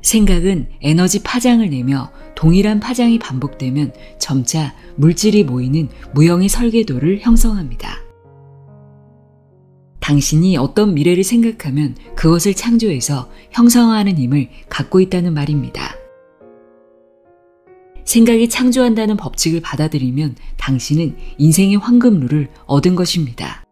생각은 에너지 파장을 내며 동일한 파장이 반복되면 점차 물질이 모이는 무형의 설계도를 형성합니다. 당신이 어떤 미래를 생각하면 그것을 창조해서 형상화하는 힘을 갖고 있다는 말입니다. 생각이 창조한다는 법칙을 받아들이면 당신은 인생의 황금루를 얻은 것입니다.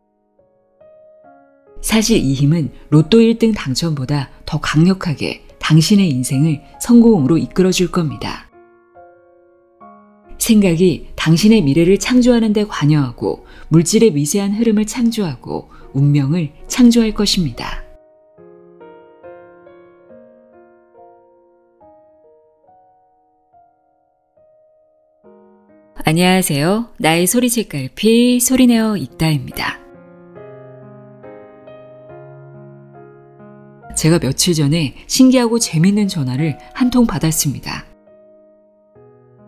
사실 이 힘은 로또 1등 당첨보다 더 강력하게 당신의 인생을 성공으로 이끌어줄 겁니다. 생각이 당신의 미래를 창조하는 데 관여하고 물질의 미세한 흐름을 창조하고 운명을 창조할 것입니다. 안녕하세요. 나의 소리책갈피 소리내어 읽다입니다. 제가 며칠 전에 신기하고 재밌는 전화를 한 통 받았습니다.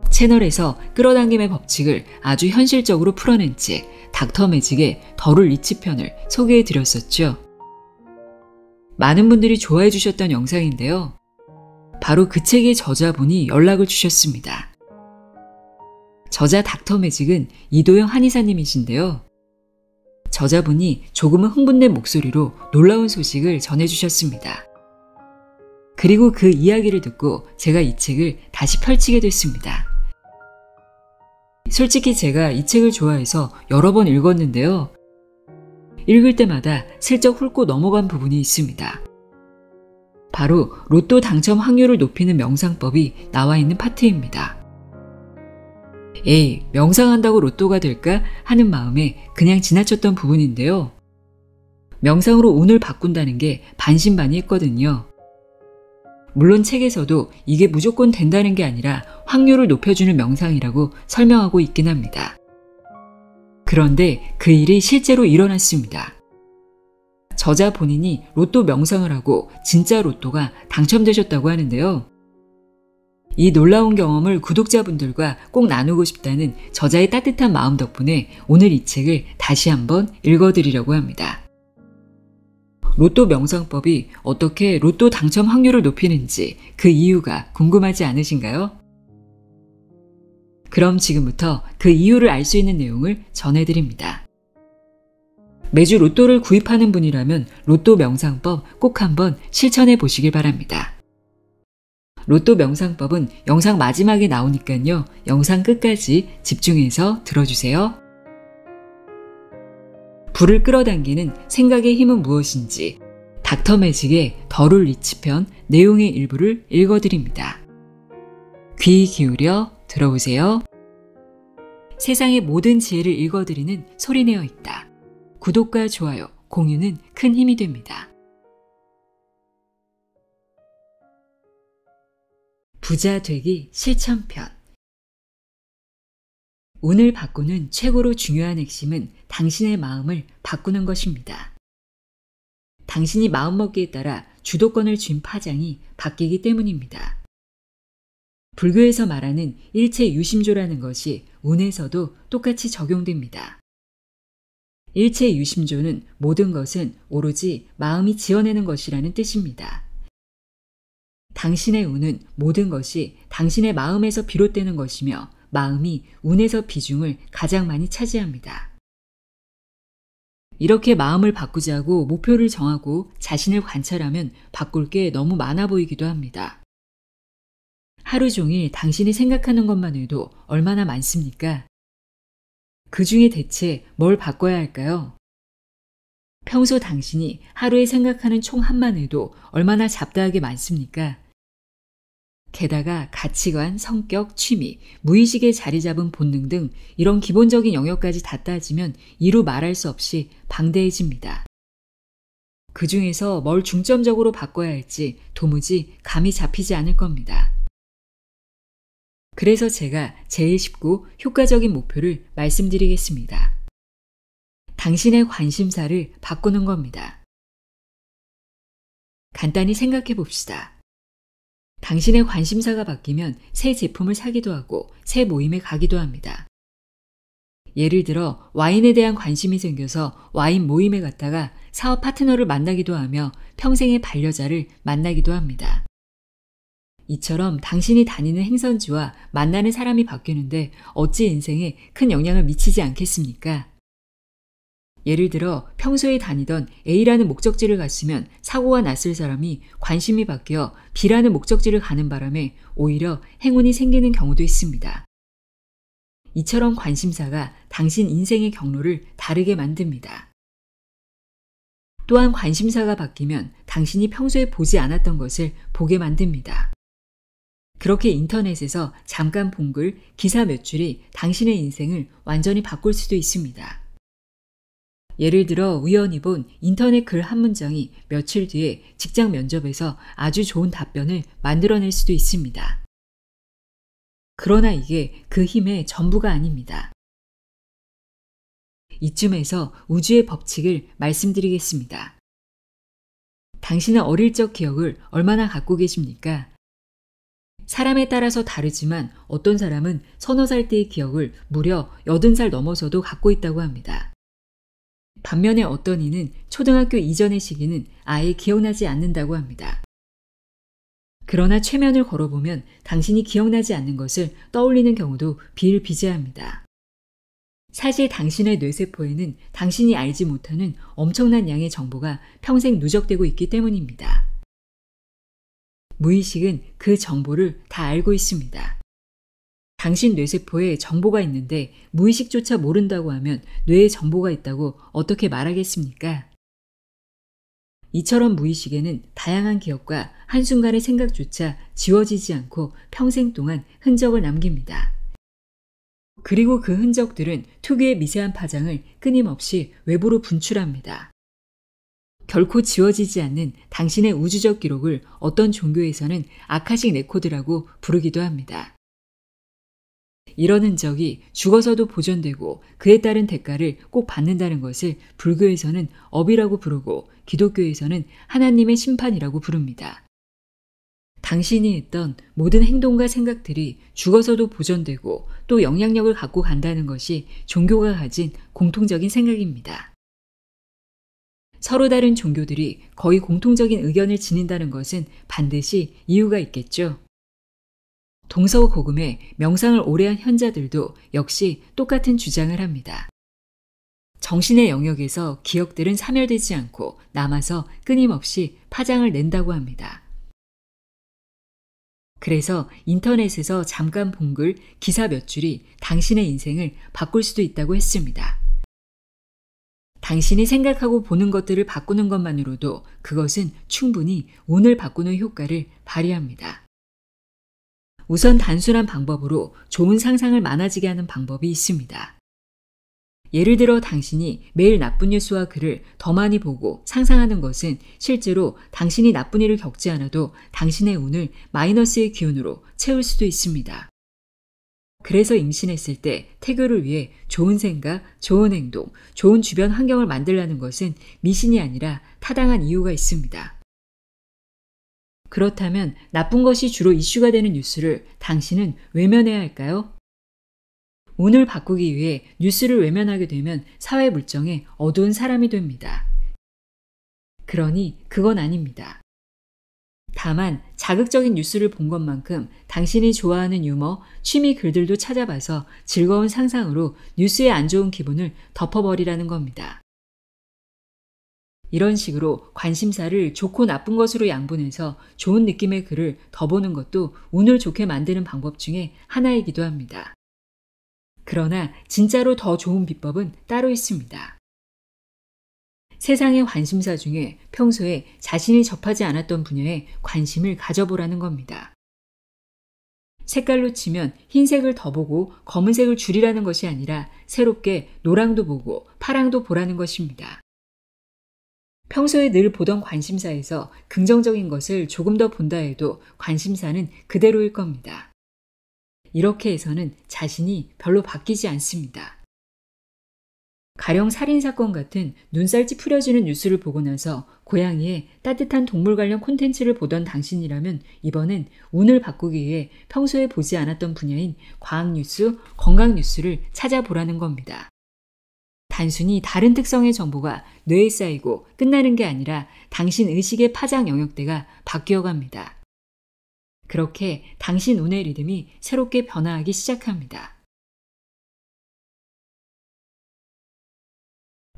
채널에서 끌어당김의 법칙을 아주 현실적으로 풀어낸 책 닥터 매직의 더룰 리치 편을 소개해 드렸었죠. 많은 분들이 좋아해 주셨던 영상인데요. 바로 그 책의 저자분이 연락을 주셨습니다. 저자 닥터 매직은 이도영 한의사님이신데요. 저자분이 조금은 흥분된 목소리로 놀라운 소식을 전해주셨습니다. 그리고 그 이야기를 듣고 제가 이 책을 다시 펼치게 됐습니다. 솔직히 제가 이 책을 좋아해서 여러 번 읽었는데요. 읽을 때마다 슬쩍 훑고 넘어간 부분이 있습니다. 바로 로또 당첨 확률을 높이는 명상법이 나와 있는 파트입니다. 에이, 명상한다고 로또가 될까 하는 마음에 그냥 지나쳤던 부분인데요. 명상으로 운을 바꾼다는 게 반신반의했거든요. 물론 책에서도 이게 무조건 된다는 게 아니라 확률을 높여주는 명상이라고 설명하고 있긴 합니다. 그런데 그 일이 실제로 일어났습니다. 저자 본인이 로또 명상을 하고 진짜 로또가 당첨되셨다고 하는데요. 이 놀라운 경험을 구독자분들과 꼭 나누고 싶다는 저자의 따뜻한 마음 덕분에 오늘 이 책을 다시 한번 읽어드리려고 합니다. 로또 명상법이 어떻게 로또 당첨 확률을 높이는지 그 이유가 궁금하지 않으신가요? 그럼 지금부터 그 이유를 알 수 있는 내용을 전해드립니다. 매주 로또를 구입하는 분이라면 로또 명상법 꼭 한번 실천해 보시길 바랍니다. 로또 명상법은 영상 마지막에 나오니까요. 영상 끝까지 집중해서 들어주세요. 불을 끌어당기는 생각의 힘은 무엇인지 닥터 매직의 더룰 리치 편 내용의 일부를 읽어드립니다. 귀 기울여 들어보세요. 세상의 모든 지혜를 읽어드리는 소리내어 읽다. 구독과 좋아요, 공유는 큰 힘이 됩니다. 부자 되기 실천편. 운을 바꾸는 최고로 중요한 핵심은 당신의 마음을 바꾸는 것입니다. 당신이 마음먹기에 따라 주도권을 쥔 파장이 바뀌기 때문입니다. 불교에서 말하는 일체 유심조라는 것이 운에서도 똑같이 적용됩니다. 일체 유심조는 모든 것은 오로지 마음이 지어내는 것이라는 뜻입니다. 당신의 운은 모든 것이 당신의 마음에서 비롯되는 것이며 마음이 운에서 비중을 가장 많이 차지합니다. 이렇게 마음을 바꾸자고 목표를 정하고 자신을 관찰하면 바꿀 게 너무 많아 보이기도 합니다. 하루 종일 당신이 생각하는 것만 해도 얼마나 많습니까? 그 중에 대체 뭘 바꿔야 할까요? 평소 당신이 하루에 생각하는 총 한만 해도 얼마나 잡다하게 많습니까? 게다가 가치관, 성격, 취미, 무의식에 자리 잡은 본능 등 이런 기본적인 영역까지 다 따지면 이루 말할 수 없이 방대해집니다. 그 중에서 뭘 중점적으로 바꿔야 할지 도무지 감이 잡히지 않을 겁니다. 그래서 제가 제일 쉽고 효과적인 목표를 말씀드리겠습니다. 당신의 관심사를 바꾸는 겁니다. 간단히 생각해 봅시다. 당신의 관심사가 바뀌면 새 제품을 사기도 하고 새 모임에 가기도 합니다. 예를 들어 와인에 대한 관심이 생겨서 와인 모임에 갔다가 사업 파트너를 만나기도 하며 평생의 반려자를 만나기도 합니다. 이처럼 당신이 다니는 행선지와 만나는 사람이 바뀌는데 어찌 인생에 큰 영향을 미치지 않겠습니까? 예를 들어 평소에 다니던 A라는 목적지를 갔으면 사고가 났을 사람이 관심이 바뀌어 B라는 목적지를 가는 바람에 오히려 행운이 생기는 경우도 있습니다. 이처럼 관심사가 당신 인생의 경로를 다르게 만듭니다. 또한 관심사가 바뀌면 당신이 평소에 보지 않았던 것을 보게 만듭니다. 그렇게 인터넷에서 잠깐 본 글, 기사 몇 줄이 당신의 인생을 완전히 바꿀 수도 있습니다. 예를 들어 우연히 본 인터넷 글 한 문장이 며칠 뒤에 직장 면접에서 아주 좋은 답변을 만들어낼 수도 있습니다. 그러나 이게 그 힘의 전부가 아닙니다. 이쯤에서 우주의 법칙을 말씀드리겠습니다. 당신은 어릴 적 기억을 얼마나 갖고 계십니까? 사람에 따라서 다르지만 어떤 사람은 서너 살 때의 기억을 무려 80살 넘어서도 갖고 있다고 합니다. 반면에 어떤 이는 초등학교 이전의 시기는 아예 기억나지 않는다고 합니다. 그러나 최면을 걸어보면 당신이 기억나지 않는 것을 떠올리는 경우도 비일비재합니다. 사실 당신의 뇌세포에는 당신이 알지 못하는 엄청난 양의 정보가 평생 누적되고 있기 때문입니다. 무의식은 그 정보를 다 알고 있습니다. 당신 뇌세포에 정보가 있는데 무의식조차 모른다고 하면 뇌에 정보가 있다고 어떻게 말하겠습니까? 이처럼 무의식에는 다양한 기억과 한순간의 생각조차 지워지지 않고 평생 동안 흔적을 남깁니다. 그리고 그 흔적들은 특유의 미세한 파장을 끊임없이 외부로 분출합니다. 결코 지워지지 않는 당신의 우주적 기록을 어떤 종교에서는 아카식 레코드라고 부르기도 합니다. 이런 흔적이 죽어서도 보존되고 그에 따른 대가를 꼭 받는다는 것을 불교에서는 업이라고 부르고 기독교에서는 하나님의 심판이라고 부릅니다. 당신이 했던 모든 행동과 생각들이 죽어서도 보존되고 또 영향력을 갖고 간다는 것이 종교가 가진 공통적인 생각입니다. 서로 다른 종교들이 거의 공통적인 의견을 지닌다는 것은 반드시 이유가 있겠죠. 동서고금의 명상을 오래 한 현자들도 역시 똑같은 주장을 합니다. 정신의 영역에서 기억들은 사멸되지 않고 남아서 끊임없이 파장을 낸다고 합니다. 그래서 인터넷에서 잠깐 본 글, 기사 몇 줄이 당신의 인생을 바꿀 수도 있다고 했습니다. 당신이 생각하고 보는 것들을 바꾸는 것만으로도 그것은 충분히 운을 바꾸는 효과를 발휘합니다. 우선 단순한 방법으로 좋은 상상을 많아지게 하는 방법이 있습니다. 예를 들어 당신이 매일 나쁜 뉴스와 글을 더 많이 보고 상상하는 것은 실제로 당신이 나쁜 일을 겪지 않아도 당신의 운을 마이너스의 기운으로 채울 수도 있습니다. 그래서 임신했을 때 태교를 위해 좋은 생각, 좋은 행동, 좋은 주변 환경을 만들라는 것은 미신이 아니라 타당한 이유가 있습니다. 그렇다면 나쁜 것이 주로 이슈가 되는 뉴스를 당신은 외면해야 할까요? 운을 바꾸기 위해 뉴스를 외면하게 되면 사회 물정에 어두운 사람이 됩니다. 그러니 그건 아닙니다. 다만 자극적인 뉴스를 본 것만큼 당신이 좋아하는 유머, 취미 글들도 찾아봐서 즐거운 상상으로 뉴스의 안 좋은 기분을 덮어버리라는 겁니다. 이런 식으로 관심사를 좋고 나쁜 것으로 양분해서 좋은 느낌의 글을 더 보는 것도 운을 좋게 만드는 방법 중에 하나이기도 합니다. 그러나 진짜로 더 좋은 비법은 따로 있습니다. 세상의 관심사 중에 평소에 자신이 접하지 않았던 분야에 관심을 가져보라는 겁니다. 색깔로 치면 흰색을 더 보고 검은색을 줄이라는 것이 아니라 새롭게 노랑도 보고 파랑도 보라는 것입니다. 평소에 늘 보던 관심사에서 긍정적인 것을 조금 더 본다 해도 관심사는 그대로일 겁니다. 이렇게 해서는 자신이 별로 바뀌지 않습니다. 가령 살인사건 같은 눈살 찌푸려지는 뉴스를 보고 나서 고양이의 따뜻한 동물 관련 콘텐츠를 보던 당신이라면 이번엔 운을 바꾸기 위해 평소에 보지 않았던 분야인 과학뉴스, 건강뉴스를 찾아보라는 겁니다. 단순히 다른 특성의 정보가 뇌에 쌓이고 끝나는 게 아니라 당신 의식의 파장 영역대가 바뀌어갑니다. 그렇게 당신 운의 리듬이 새롭게 변화하기 시작합니다.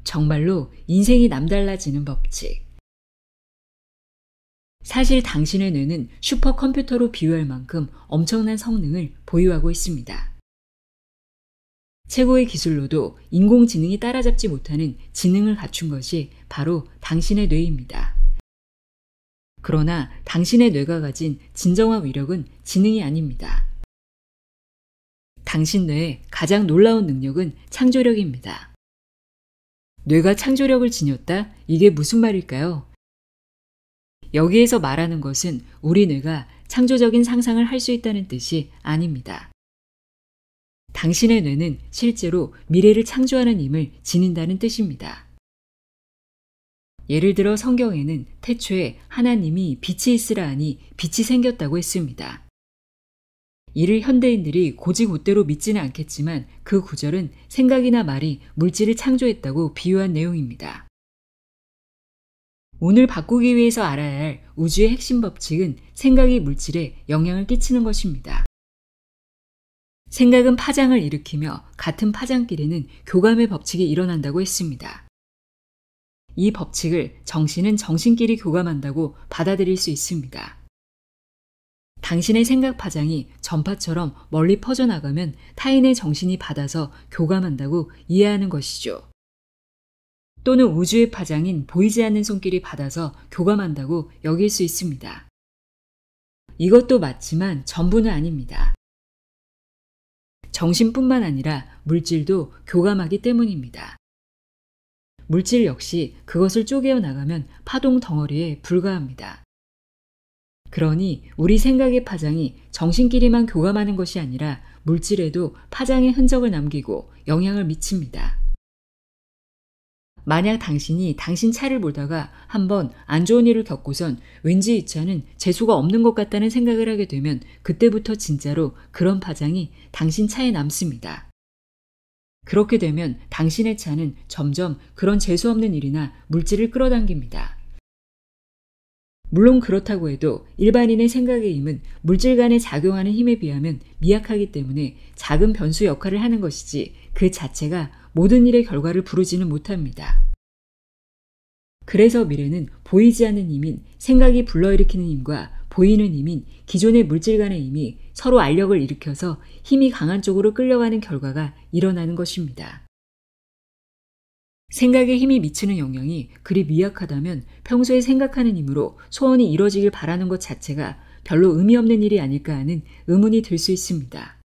정말로 인생이 남달라지는 법칙. 사실 당신의 뇌는 슈퍼컴퓨터로 비유할 만큼 엄청난 성능을 보유하고 있습니다. 최고의 기술로도 인공지능이 따라잡지 못하는 지능을 갖춘 것이 바로 당신의 뇌입니다. 그러나 당신의 뇌가 가진 진정한 위력은 지능이 아닙니다. 당신 뇌의 가장 놀라운 능력은 창조력입니다. 뇌가 창조력을 지녔다? 이게 무슨 말일까요? 여기에서 말하는 것은 우리 뇌가 창조적인 상상을 할 수 있다는 뜻이 아닙니다. 당신의 뇌는 실제로 미래를 창조하는 힘을 지닌다는 뜻입니다. 예를 들어 성경에는 태초에 하나님이 빛이 있으라 하니 빛이 생겼다고 했습니다. 이를 현대인들이 곧이곧대로 믿지는 않겠지만 그 구절은 생각이나 말이 물질을 창조했다고 비유한 내용입니다. 운을 바꾸기 위해서 알아야 할 우주의 핵심 법칙은 생각이 물질에 영향을 끼치는 것입니다. 생각은 파장을 일으키며 같은 파장끼리는 교감의 법칙이 일어난다고 했습니다. 이 법칙을 정신은 정신끼리 교감한다고 받아들일 수 있습니다. 당신의 생각 파장이 전파처럼 멀리 퍼져나가면 타인의 정신이 받아서 교감한다고 이해하는 것이죠. 또는 우주의 파장인 보이지 않는 손길이 받아서 교감한다고 여길 수 있습니다. 이것도 맞지만 전부는 아닙니다. 정신뿐만 아니라 물질도 교감하기 때문입니다. 물질 역시 그것을 쪼개어 나가면 파동 덩어리에 불과합니다. 그러니 우리 생각의 파장이 정신끼리만 교감하는 것이 아니라 물질에도 파장의 흔적을 남기고 영향을 미칩니다. 만약 당신이 당신 차를 몰다가 한번 안 좋은 일을 겪고선 왠지 이 차는 재수가 없는 것 같다는 생각을 하게 되면 그때부터 진짜로 그런 파장이 당신 차에 남습니다. 그렇게 되면 당신의 차는 점점 그런 재수 없는 일이나 물질을 끌어당깁니다. 물론 그렇다고 해도 일반인의 생각의 힘은 물질 간에 작용하는 힘에 비하면 미약하기 때문에 작은 변수 역할을 하는 것이지 그 자체가 모든 일의 결과를 부르지는 못합니다. 그래서 미래는 보이지 않는 힘인 생각이 불러일으키는 힘과 보이는 힘인 기존의 물질 간의 힘이 서로 알력을 일으켜서 힘이 강한 쪽으로 끌려가는 결과가 일어나는 것입니다. 생각에 힘이 미치는 영향이 그리 미약하다면 평소에 생각하는 힘으로 소원이 이뤄지길 바라는 것 자체가 별로 의미 없는 일이 아닐까 하는 의문이 들 수 있습니다.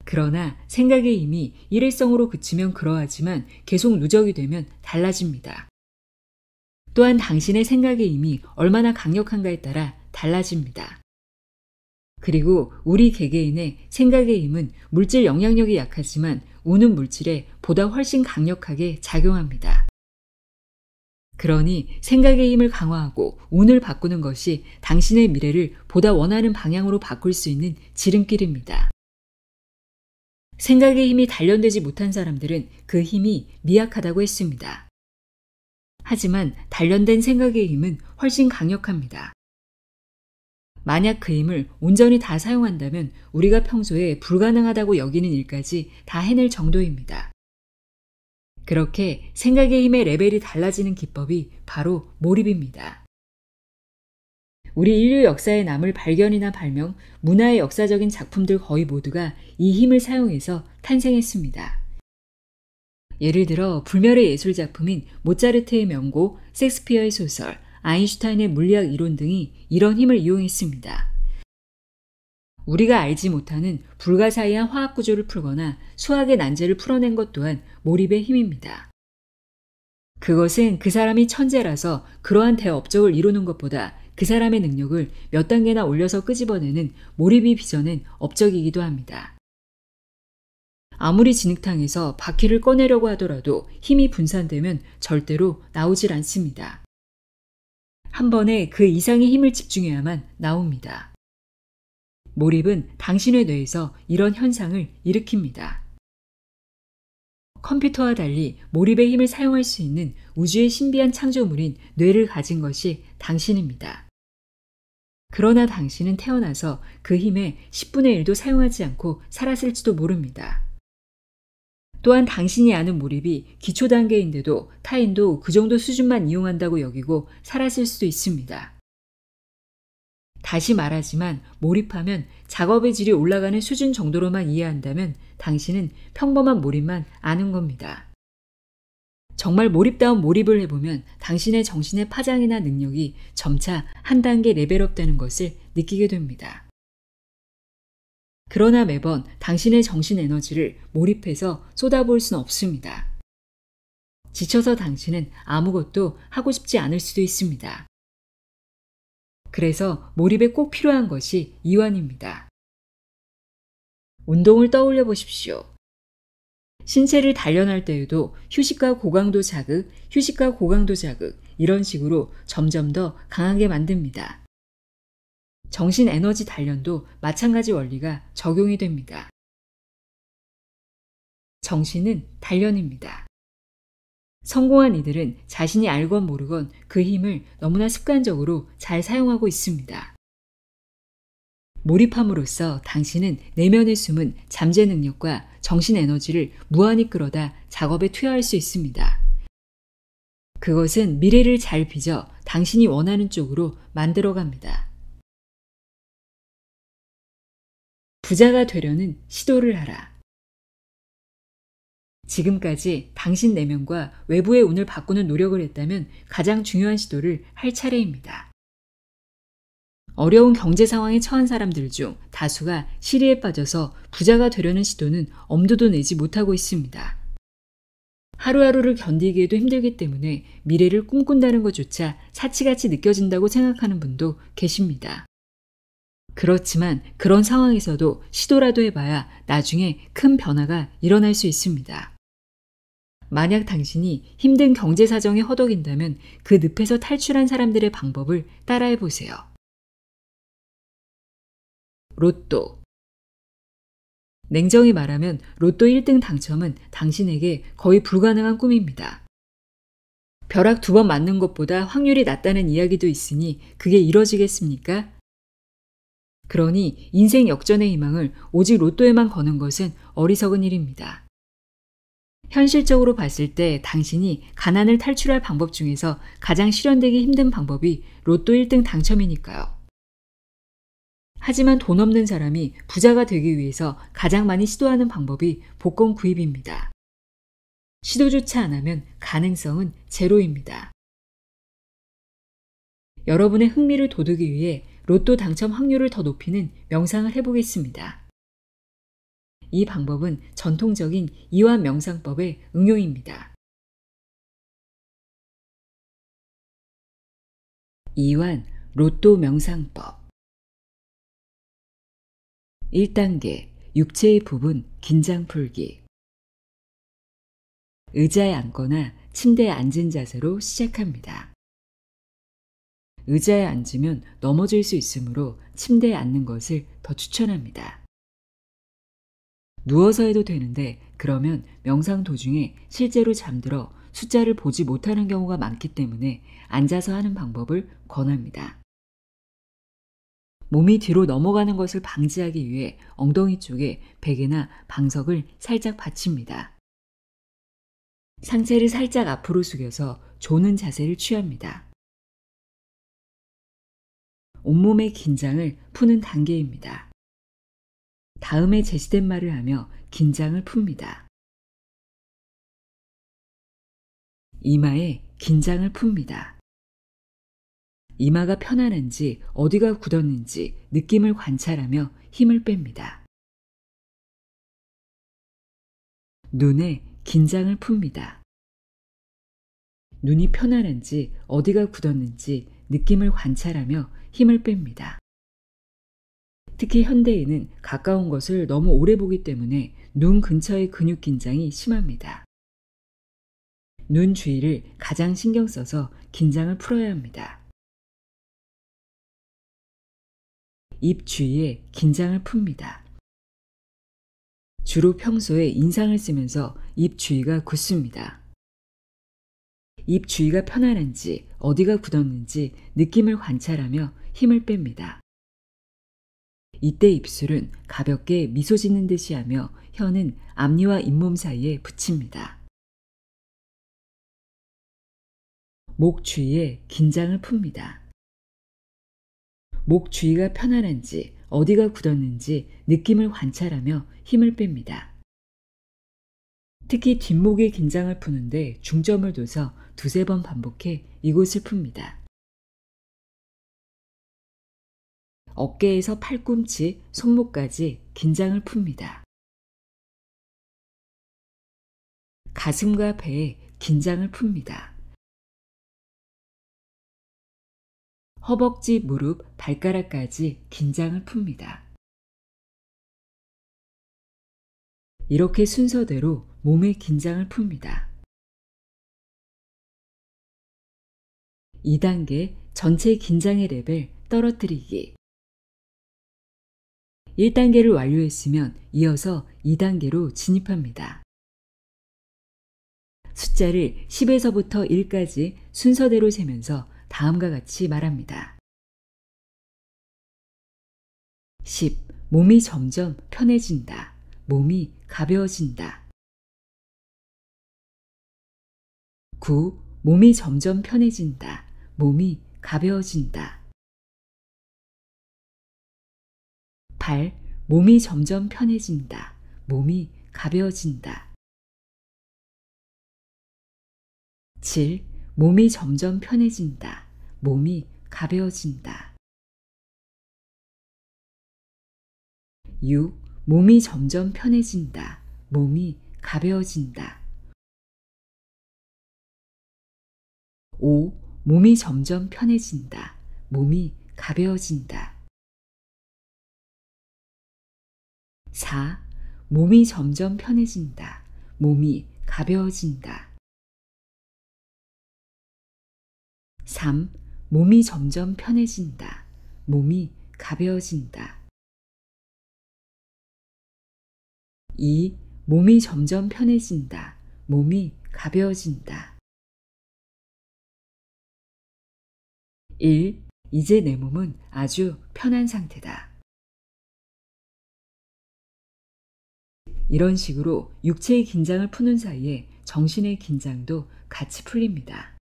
그러나 생각의 힘이 일회성으로 그치면 그러하지만 계속 누적이 되면 달라집니다. 또한 당신의 생각의 힘이 얼마나 강력한가에 따라 달라집니다. 그리고 우리 개개인의 생각의 힘은 물질 영향력이 약하지만 운은 물질에 보다 훨씬 강력하게 작용합니다. 그러니 생각의 힘을 강화하고 운을 바꾸는 것이 당신의 미래를 보다 원하는 방향으로 바꿀 수 있는 지름길입니다. 생각의 힘이 단련되지 못한 사람들은 그 힘이 미약하다고 했습니다. 하지만 단련된 생각의 힘은 훨씬 강력합니다. 만약 그 힘을 온전히 다 사용한다면 우리가 평소에 불가능하다고 여기는 일까지 다 해낼 정도입니다. 그렇게 생각의 힘의 레벨이 달라지는 기법이 바로 몰입입니다. 우리 인류 역사에 남을 발견이나 발명, 문화의 역사적인 작품들 거의 모두가 이 힘을 사용해서 탄생했습니다. 예를 들어 불멸의 예술작품인 모차르트의 명곡, 셰익스피어의 소설, 아인슈타인의 물리학 이론 등이 이런 힘을 이용했습니다. 우리가 알지 못하는 불가사의한 화학 구조를 풀거나 수학의 난제를 풀어낸 것 또한 몰입의 힘입니다. 그것은 그 사람이 천재라서 그러한 대업적을 이루는 것보다 그 사람의 능력을 몇 단계나 올려서 끄집어내는 몰입이 빚어낸 업적이기도 합니다. 아무리 진흙탕에서 바퀴를 꺼내려고 하더라도 힘이 분산되면 절대로 나오질 않습니다. 한 번에 그 이상의 힘을 집중해야만 나옵니다. 몰입은 당신의 뇌에서 이런 현상을 일으킵니다. 컴퓨터와 달리 몰입의 힘을 사용할 수 있는 우주의 신비한 창조물인 뇌를 가진 것이 당신입니다. 그러나 당신은 태어나서 그 힘의 10분의 1도 사용하지 않고 살았을지도 모릅니다. 또한 당신이 아는 몰입이 기초 단계인데도 타인도 그 정도 수준만 이용한다고 여기고 살았을 수도 있습니다. 다시 말하지만 몰입하면 작업의 질이 올라가는 수준 정도로만 이해한다면 당신은 평범한 몰입만 아는 겁니다. 정말 몰입다운 몰입을 해보면 당신의 정신의 파장이나 능력이 점차 한 단계 레벨업되는 것을 느끼게 됩니다. 그러나 매번 당신의 정신 에너지를 몰입해서 쏟아부을 수는 없습니다. 지쳐서 당신은 아무것도 하고 싶지 않을 수도 있습니다. 그래서 몰입에 꼭 필요한 것이 이완입니다. 운동을 떠올려 보십시오. 신체를 단련할 때에도 휴식과 고강도 자극, 휴식과 고강도 자극 이런 식으로 점점 더 강하게 만듭니다. 정신 에너지 단련도 마찬가지 원리가 적용이 됩니다. 정신은 단련입니다. 성공한 이들은 자신이 알건 모르건 그 힘을 너무나 습관적으로 잘 사용하고 있습니다. 몰입함으로써 당신은 내면에 숨은 잠재 능력과 정신 에너지를 무한히 끌어다 작업에 투여할 수 있습니다. 그것은 미래를 잘 빚어 당신이 원하는 쪽으로 만들어갑니다. 부자가 되려는 시도를 하라. 지금까지 당신 내면과 외부의 운을 바꾸는 노력을 했다면 가장 중요한 시도를 할 차례입니다. 어려운 경제 상황에 처한 사람들 중 다수가 시리에 빠져서 부자가 되려는 시도는 엄두도 내지 못하고 있습니다. 하루하루를 견디기에도 힘들기 때문에 미래를 꿈꾼다는 것조차 사치같이 느껴진다고 생각하는 분도 계십니다. 그렇지만 그런 상황에서도 시도라도 해봐야 나중에 큰 변화가 일어날 수 있습니다. 만약 당신이 힘든 경제 사정에 허덕인다면 그 늪에서 탈출한 사람들의 방법을 따라해 보세요. 로또. 냉정히 말하면 로또 1등 당첨은 당신에게 거의 불가능한 꿈입니다. 벼락 2번 맞는 것보다 확률이 낮다는 이야기도 있으니 그게 이뤄지겠습니까? 그러니 인생 역전의 희망을 오직 로또에만 거는 것은 어리석은 일입니다. 현실적으로 봤을 때 당신이 가난을 탈출할 방법 중에서 가장 실현되기 힘든 방법이 로또 1등 당첨이니까요. 하지만 돈 없는 사람이 부자가 되기 위해서 가장 많이 시도하는 방법이 복권 구입입니다. 시도조차 안 하면 가능성은 제로입니다. 여러분의 흥미를 돋우기 위해 로또 당첨 확률을 더 높이는 명상을 해보겠습니다. 이 방법은 전통적인 이완 명상법의 응용입니다. 이완 로또 명상법 1단계 육체의 부분 긴장 풀기. 의자에 앉거나 침대에 앉은 자세로 시작합니다. 의자에 앉으면 넘어질 수 있으므로 침대에 앉는 것을 더 추천합니다. 누워서 해도 되는데 그러면 명상 도중에 실제로 잠들어 숫자를 보지 못하는 경우가 많기 때문에 앉아서 하는 방법을 권합니다. 몸이 뒤로 넘어가는 것을 방지하기 위해 엉덩이 쪽에 베개나 방석을 살짝 받칩니다. 상체를 살짝 앞으로 숙여서 조는 자세를 취합니다. 온몸의 긴장을 푸는 단계입니다. 다음에 제시된 말을 하며 긴장을 풉니다. 이마에 긴장을 풉니다. 이마가 편안한지 어디가 굳었는지 느낌을 관찰하며 힘을 뺍니다. 눈에 긴장을 풉니다. 눈이 편안한지 어디가 굳었는지 느낌을 관찰하며 힘을 뺍니다. 특히 현대인은 가까운 것을 너무 오래 보기 때문에 눈 근처의 근육 긴장이 심합니다. 눈 주위를 가장 신경 써서 긴장을 풀어야 합니다. 입 주위에 긴장을 풉니다. 주로 평소에 인상을 쓰면서 입 주위가 굳습니다. 입 주위가 편안한지 어디가 굳었는지 느낌을 관찰하며 힘을 뺍니다. 이때 입술은 가볍게 미소 짓는 듯이 하며 혀는 앞니와 잇몸 사이에 붙입니다. 목 주위에 긴장을 풉니다. 목 주위가 편안한지 어디가 굳었는지 느낌을 관찰하며 힘을 뺍니다. 특히 뒷목의 긴장을 푸는데 중점을 둬서 두세 번 반복해 이곳을 풉니다. 어깨에서 팔꿈치, 손목까지 긴장을 풉니다. 가슴과 배에 긴장을 풉니다. 허벅지, 무릎, 발가락까지 긴장을 풉니다. 이렇게 순서대로 몸의 긴장을 풉니다. 2단계 전체 긴장의 레벨 떨어뜨리기. 1단계를 완료했으면 이어서 2단계로 진입합니다. 숫자를 10에서부터 1까지 순서대로 세면서 다음과 같이 말합니다. 10. 몸이 점점 편해진다. 몸이 가벼워진다. 9. 몸이 점점 편해진다. 몸이 가벼워진다. 8. 몸이 점점 편해진다. 몸이 가벼워진다. 7. 몸이 점점 편해진다. 몸이 가벼워진다. 6. 몸이 점점 편해진다. 몸이 가벼워진다. 5. 몸이 점점 편해진다. 몸이 가벼워진다. 4. 몸이 점점 편해진다. 몸이 가벼워진다. 3. 몸이 점점 편해진다. 몸이 가벼워진다. 2. 몸이 점점 편해진다. 몸이 가벼워진다. 1. 이제 내 몸은 아주 편한 상태다. 이런 식으로 육체의 긴장을 푸는 사이에 정신의 긴장도 같이 풀립니다.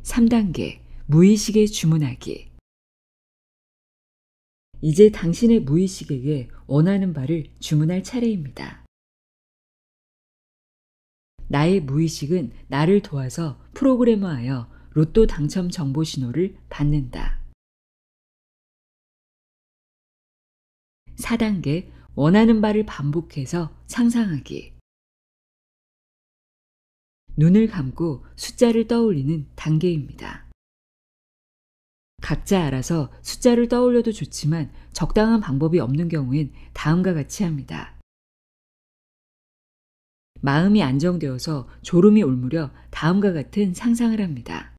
3단계 무의식에 주문하기. 이제 당신의 무의식에게 원하는 바를 주문할 차례입니다. 나의 무의식은 나를 도와서 프로그래머하여 로또 당첨 정보 신호를 받는다. 4단계 원하는 바를 반복해서 상상하기. 눈을 감고 숫자를 떠올리는 단계입니다. 각자 알아서 숫자를 떠올려도 좋지만 적당한 방법이 없는 경우엔 다음과 같이 합니다. 마음이 안정되어서 졸음이 올 무렵 다음과 같은 상상을 합니다.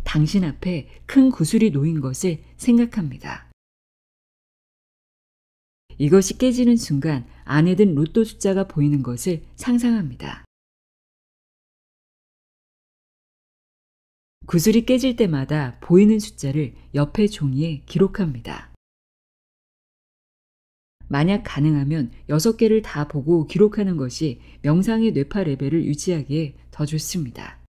당신 앞에 큰 구슬이 놓인 것을 생각합니다. 이것이 깨지는 순간 안에 든 로또 숫자가 보이는 것을 상상합니다. 구슬이 깨질 때마다 보이는 숫자를 옆에 종이에 기록합니다. 만약 가능하면 6개를 다 보고 기록하는 것이 명상의 뇌파 레벨을 유지하기에 더 좋습니다.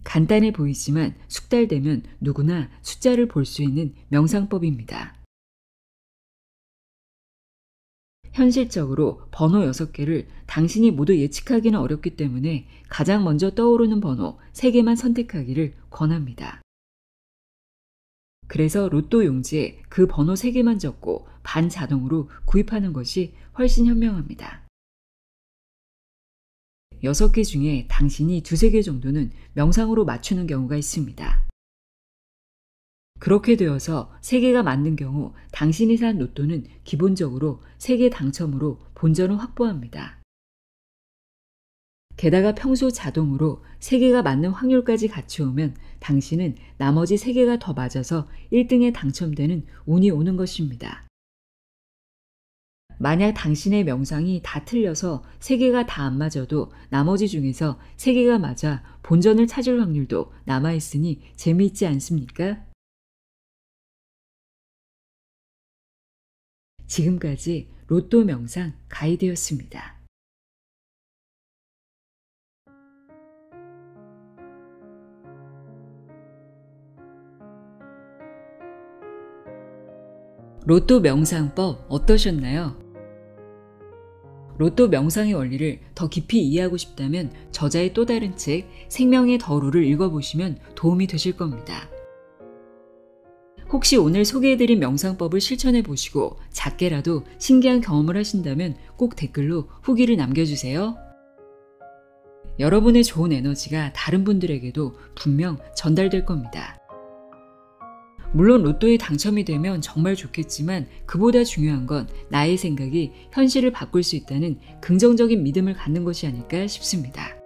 간단해 보이지만 숙달되면 누구나 숫자를 볼 수 있는 명상법입니다. 현실적으로 번호 6개를 당신이 모두 예측하기는 어렵기 때문에 가장 먼저 떠오르는 번호 3개만 선택하기를 권합니다. 그래서 로또 용지에 그 번호 3개만 적고 반자동으로 구입하는 것이 훨씬 현명합니다. 6개 중에 당신이 2~3개 정도는 명상으로 맞추는 경우가 있습니다. 그렇게 되어서 3개가 맞는 경우 당신이 산 로또는 기본적으로 3개 당첨으로 본전을 확보합니다. 게다가 평소 자동으로 3개가 맞는 확률까지 갖추오면 당신은 나머지 3개가 더 맞아서 1등에 당첨되는 운이 오는 것입니다. 만약 당신의 명상이 다 틀려서 3개가 다 안 맞아도 나머지 중에서 3개가 맞아 본전을 찾을 확률도 남아있으니 재미있지 않습니까? 지금까지 로또 명상 가이드였습니다. 로또 명상법 어떠셨나요? 로또 명상의 원리를 더 깊이 이해하고 싶다면 저자의 또 다른 책 생명의 더루를 읽어보시면 도움이 되실 겁니다. 혹시 오늘 소개해드린 명상법을 실천해보시고 작게라도 신기한 경험을 하신다면 꼭 댓글로 후기를 남겨주세요. 여러분의 좋은 에너지가 다른 분들에게도 분명 전달될 겁니다. 물론 로또에 당첨이 되면 정말 좋겠지만 그보다 중요한 건 나의 생각이 현실을 바꿀 수 있다는 긍정적인 믿음을 갖는 것이 아닐까 싶습니다.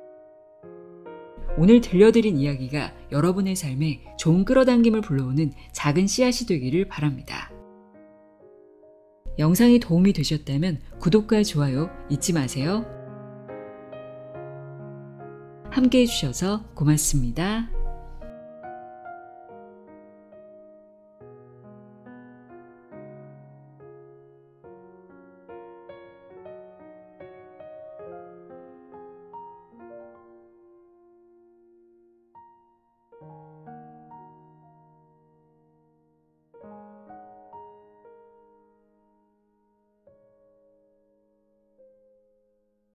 오늘 들려드린 이야기가 여러분의 삶에 좋은 끌어당김을 불러오는 작은 씨앗이 되기를 바랍니다. 영상이 도움이 되셨다면 구독과 좋아요 잊지 마세요. 함께 해주셔서 고맙습니다.